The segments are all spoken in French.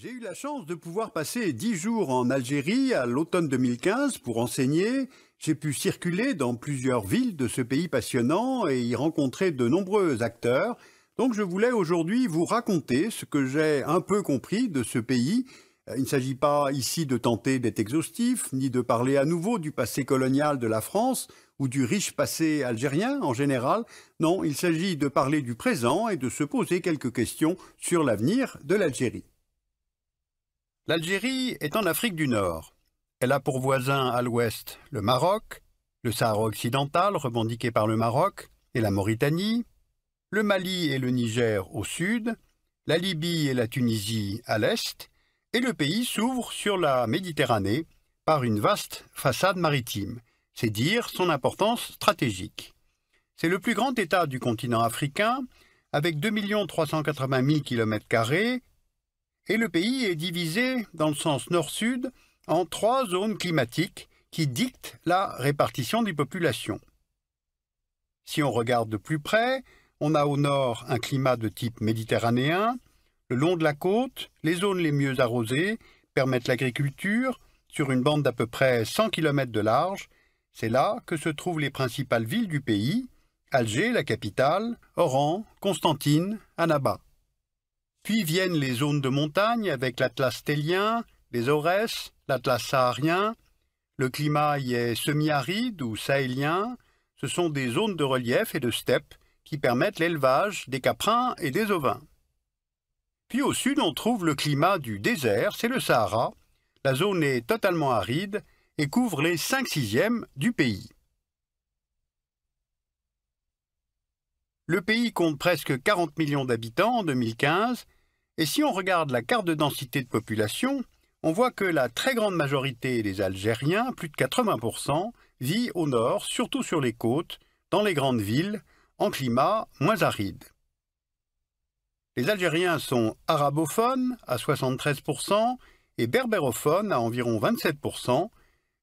J'ai eu la chance de pouvoir passer 10 jours en Algérie à l'automne 2015 pour enseigner. J'ai pu circuler dans plusieurs villes de ce pays passionnant et y rencontrer de nombreux acteurs. Donc je voulais aujourd'hui vous raconter ce que j'ai un peu compris de ce pays. Il ne s'agit pas ici de tenter d'être exhaustif, ni de parler à nouveau du passé colonial de la France ou du riche passé algérien en général. Non, il s'agit de parler du présent et de se poser quelques questions sur l'avenir de l'Algérie. L'Algérie est en Afrique du Nord. Elle a pour voisin à l'ouest le Maroc, le Sahara occidental revendiqué par le Maroc et la Mauritanie, le Mali et le Niger au sud, la Libye et la Tunisie à l'est, et le pays s'ouvre sur la Méditerranée par une vaste façade maritime. C'est dire son importance stratégique. C'est le plus grand État du continent africain, avec 2 380 000 km², et le pays est divisé dans le sens nord-sud en 3 zones climatiques qui dictent la répartition des populations. Si on regarde de plus près, on a au nord un climat de type méditerranéen. Le long de la côte, les zones les mieux arrosées permettent l'agriculture sur une bande d'à peu près 100 km de large. C'est là que se trouvent les principales villes du pays, Alger, la capitale, Oran, Constantine, Annaba. Puis viennent les zones de montagne avec l'Atlas stélien, les Aurès, l'Atlas saharien. Le climat y est semi-aride ou sahélien. Ce sont des zones de relief et de steppe qui permettent l'élevage des caprins et des ovins. Puis au sud, on trouve le climat du désert, c'est le Sahara. La zone est totalement aride et couvre les 5/6 du pays. Le pays compte presque 40 millions d'habitants en 2015, et si on regarde la carte de densité de population, on voit que la très grande majorité des Algériens, plus de 80%, vit au nord, surtout sur les côtes, dans les grandes villes, en climat moins aride. Les Algériens sont arabophones à 73% et berbérophones à environ 27%,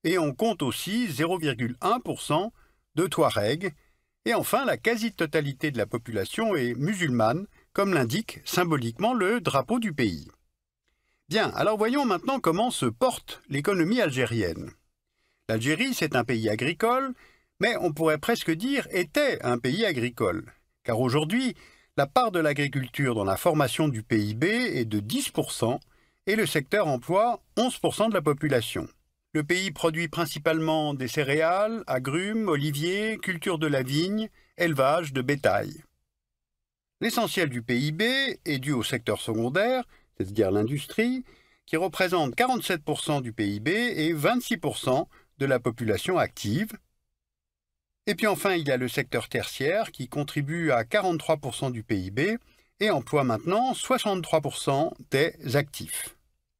et on compte aussi 0,1% de Touaregs. Et enfin, la quasi-totalité de la population est musulmane, comme l'indique symboliquement le drapeau du pays. Bien, alors voyons maintenant comment se porte l'économie algérienne. L'Algérie, c'est un pays agricole, mais on pourrait presque dire était un pays agricole, car aujourd'hui, la part de l'agriculture dans la formation du PIB est de 10% et le secteur emploie 11% de la population. Le pays produit principalement des céréales, agrumes, oliviers, culture de la vigne, élevage de bétail. L'essentiel du PIB est dû au secteur secondaire, c'est-à-dire l'industrie, qui représente 47% du PIB et 26% de la population active. Et puis enfin, il y a le secteur tertiaire qui contribue à 43% du PIB et emploie maintenant 63% des actifs.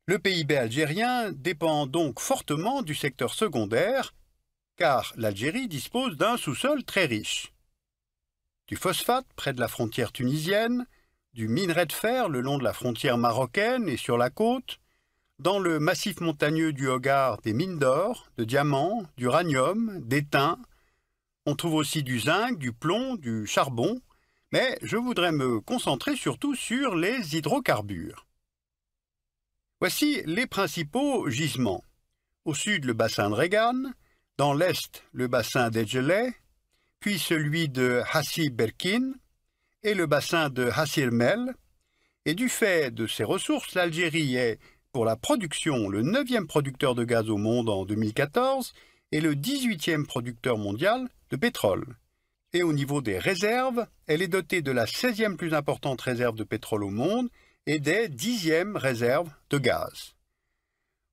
Le PIB algérien dépend donc fortement du secteur secondaire, car l'Algérie dispose d'un sous-sol très riche. Du phosphate près de la frontière tunisienne, du minerai de fer le long de la frontière marocaine et sur la côte, dans le massif montagneux du Hogar des mines d'or, de diamants, d'uranium, d'étain. On trouve aussi du zinc, du plomb, du charbon, mais je voudrais me concentrer surtout sur les hydrocarbures. Voici les principaux gisements. Au sud, le bassin de Regan, dans l'est, le bassin d'Edgeley, puis celui de Hassi Berkin et le bassin de Hassir Mel. Et du fait de ces ressources, l'Algérie est, pour la production, le 9e producteur de gaz au monde en 2014 et le 18e producteur mondial de pétrole. Et au niveau des réserves, elle est dotée de la 16e plus importante réserve de pétrole au monde et des 10e réserves de gaz.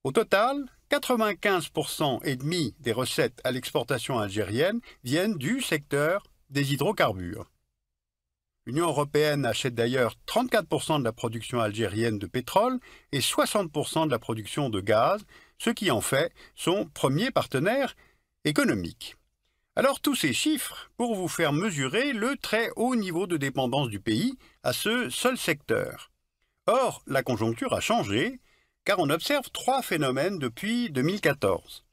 Au total, 95% et demi des recettes à l'exportation algérienne viennent du secteur des hydrocarbures. L'Union européenne achète d'ailleurs 34% de la production algérienne de pétrole et 60% de la production de gaz, ce qui en fait son premier partenaire économique. Alors tous ces chiffres pour vous faire mesurer le très haut niveau de dépendance du pays à ce seul secteur. Or, la conjoncture a changé, car on observe 3 phénomènes depuis 2014.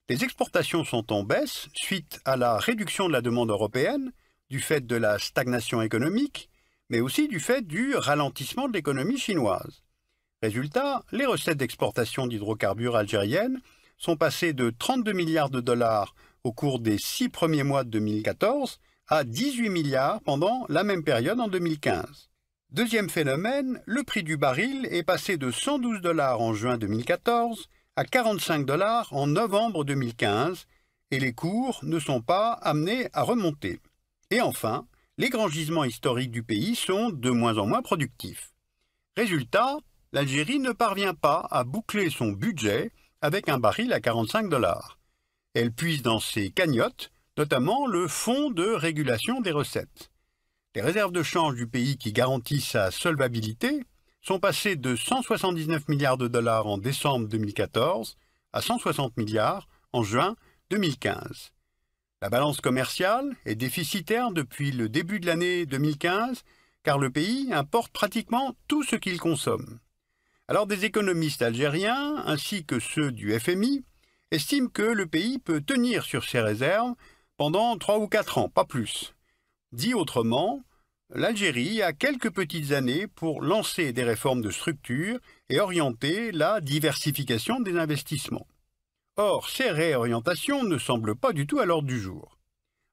Les exportations sont en baisse suite à la réduction de la demande européenne, du fait de la stagnation économique, mais aussi du fait du ralentissement de l'économie chinoise. Résultat, les recettes d'exportation d'hydrocarbures algériennes sont passées de 32 milliards de dollars au cours des 6 premiers mois de 2014 à 18 milliards pendant la même période en 2015. Deuxième phénomène, le prix du baril est passé de 112 dollars en juin 2014 à 45 dollars en novembre 2015 et les cours ne sont pas amenés à remonter. Et enfin, les grands gisements historiques du pays sont de moins en moins productifs. Résultat, l'Algérie ne parvient pas à boucler son budget avec un baril à 45 dollars. Elle puise dans ses cagnottes, notamment le Fonds de régulation des recettes. Les réserves de change du pays qui garantissent sa solvabilité sont passées de 179 milliards de dollars en décembre 2014 à 160 milliards en juin 2015. La balance commerciale est déficitaire depuis le début de l'année 2015 car le pays importe pratiquement tout ce qu'il consomme. Alors des économistes algériens ainsi que ceux du FMI estiment que le pays peut tenir sur ses réserves pendant 3 ou 4 ans, pas plus. Dit autrement, l'Algérie a quelques petites années pour lancer des réformes de structure et orienter la diversification des investissements. Or, ces réorientations ne semblent pas du tout à l'ordre du jour.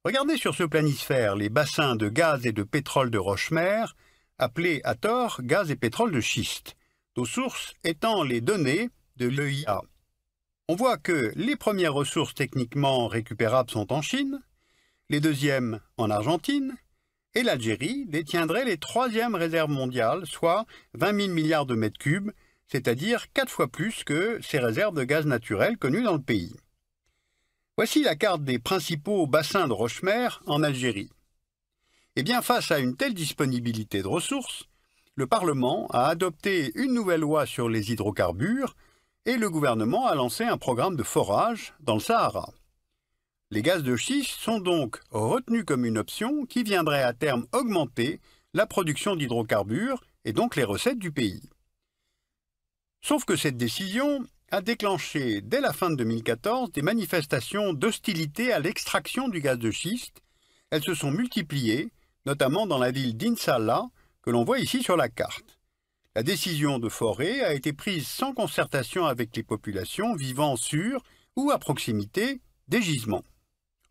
Regardez sur ce planisphère les bassins de gaz et de pétrole de roche-mère, appelés à tort gaz et pétrole de schiste, nos sources étant les données de l'EIA. On voit que les premières ressources techniquement récupérables sont en Chine, les deuxièmes en Argentine, et l'Algérie détiendrait les troisièmes réserves mondiales, soit 20 000 milliards de mètres cubes, c'est-à-dire 4 fois plus que ces réserves de gaz naturel connues dans le pays. Voici la carte des principaux bassins de roche-mère en Algérie. Eh bien, face à une telle disponibilité de ressources, le Parlement a adopté une nouvelle loi sur les hydrocarbures et le gouvernement a lancé un programme de forage dans le Sahara. Les gaz de schiste sont donc retenus comme une option qui viendrait à terme augmenter la production d'hydrocarbures et donc les recettes du pays. Sauf que cette décision a déclenché dès la fin de 2014 des manifestations d'hostilité à l'extraction du gaz de schiste. Elles se sont multipliées, notamment dans la ville d'Insalah, que l'on voit ici sur la carte. La décision de forer a été prise sans concertation avec les populations vivant sur ou à proximité des gisements.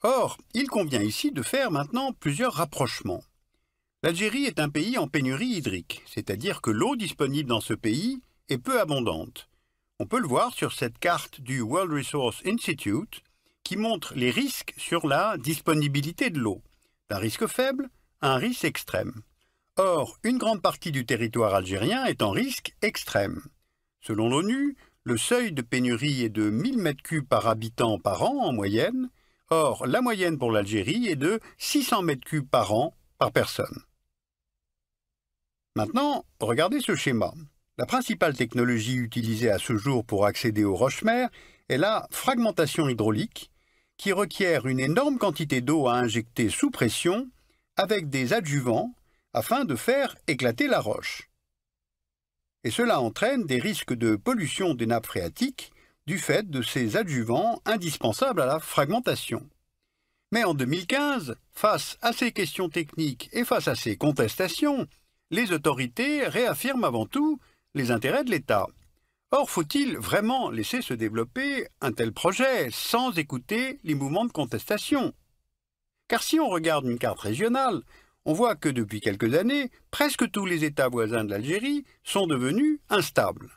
Or, il convient ici de faire maintenant plusieurs rapprochements. L'Algérie est un pays en pénurie hydrique, c'est-à-dire que l'eau disponible dans ce pays est peu abondante. On peut le voir sur cette carte du World Resources Institute qui montre les risques sur la disponibilité de l'eau, d'un risque faible à un risque extrême. Or, une grande partie du territoire algérien est en risque extrême. Selon l'ONU, le seuil de pénurie est de 1000 m3 par habitant par an en moyenne. Or, la moyenne pour l'Algérie est de 600 m3 par an par personne. Maintenant, regardez ce schéma. La principale technologie utilisée à ce jour pour accéder aux roches-mères est la fragmentation hydraulique, qui requiert une énorme quantité d'eau à injecter sous pression avec des adjuvants afin de faire éclater la roche. Et cela entraîne des risques de pollution des nappes phréatiques du fait de ces adjuvants indispensables à la fragmentation. Mais en 2015, face à ces questions techniques et face à ces contestations, les autorités réaffirment avant tout les intérêts de l'État. Or, faut-il vraiment laisser se développer un tel projet sans écouter les mouvements de contestation? Car si on regarde une carte régionale, on voit que depuis quelques années, presque tous les États voisins de l'Algérie sont devenus instables.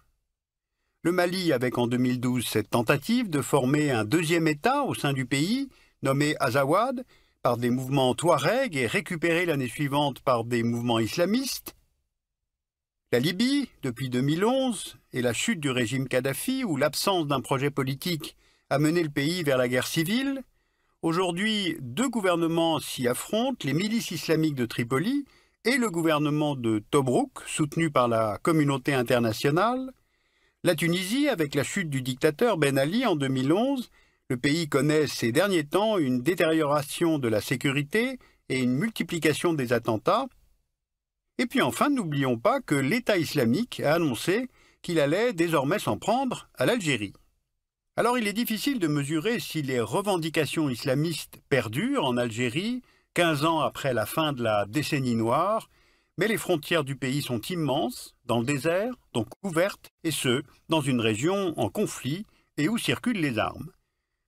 Le Mali avec en 2012 cette tentative de former un deuxième État au sein du pays, nommé Azawad, par des mouvements touaregs et récupéré l'année suivante par des mouvements islamistes. La Libye, depuis 2011, et la chute du régime Kadhafi, où l'absence d'un projet politique a mené le pays vers la guerre civile. Aujourd'hui, deux gouvernements s'y affrontent, les milices islamiques de Tripoli et le gouvernement de Tobrouk, soutenu par la communauté internationale. La Tunisie, avec la chute du dictateur Ben Ali en 2011, le pays connaît ces derniers temps une détérioration de la sécurité et une multiplication des attentats. Et puis enfin, n'oublions pas que l'État islamique a annoncé qu'il allait désormais s'en prendre à l'Algérie. Alors il est difficile de mesurer si les revendications islamistes perdurent en Algérie, 15 ans après la fin de la décennie noire, Mais les frontières du pays sont immenses, dans le désert, donc ouvertes, et ce, dans une région en conflit et où circulent les armes.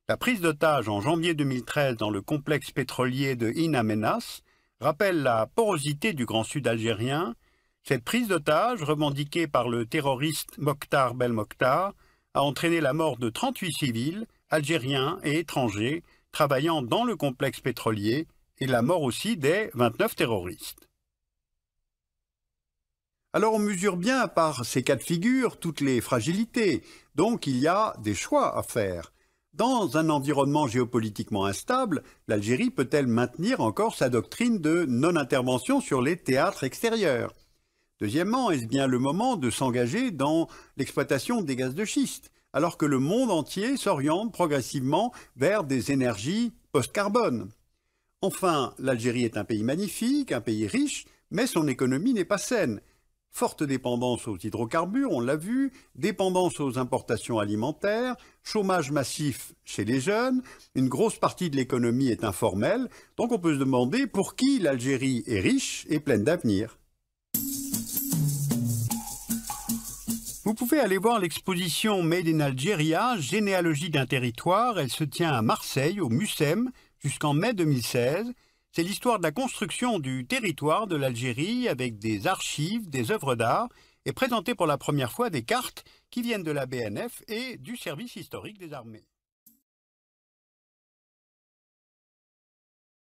La prise d'otage en janvier 2013 dans le complexe pétrolier de In Amenas rappelle la porosité du Grand Sud algérien. Cette prise d'otage, revendiquée par le terroriste Mokhtar Belmokhtar, a entraîné la mort de 38 civils, algériens et étrangers, travaillant dans le complexe pétrolier, et la mort aussi des 29 terroristes. Alors on mesure bien par ces cas de figure toutes les fragilités, donc il y a des choix à faire. Dans un environnement géopolitiquement instable, l'Algérie peut-elle maintenir encore sa doctrine de non-intervention sur les théâtres extérieurs? Deuxièmement, est-ce bien le moment de s'engager dans l'exploitation des gaz de schiste, alors que le monde entier s'oriente progressivement vers des énergies post-carbone? Enfin, l'Algérie est un pays magnifique, un pays riche, mais son économie n'est pas saine. Forte dépendance aux hydrocarbures, on l'a vu, dépendance aux importations alimentaires, chômage massif chez les jeunes, une grosse partie de l'économie est informelle, donc on peut se demander pour qui l'Algérie est riche et pleine d'avenir. Vous pouvez aller voir l'exposition Made in Algeria, généalogie d'un territoire. Elle se tient à Marseille, au MUSEM, jusqu'en mai 2016. C'est l'histoire de la construction du territoire de l'Algérie avec des archives, des œuvres d'art et présentée pour la première fois des cartes qui viennent de la BNF et du service historique des armées.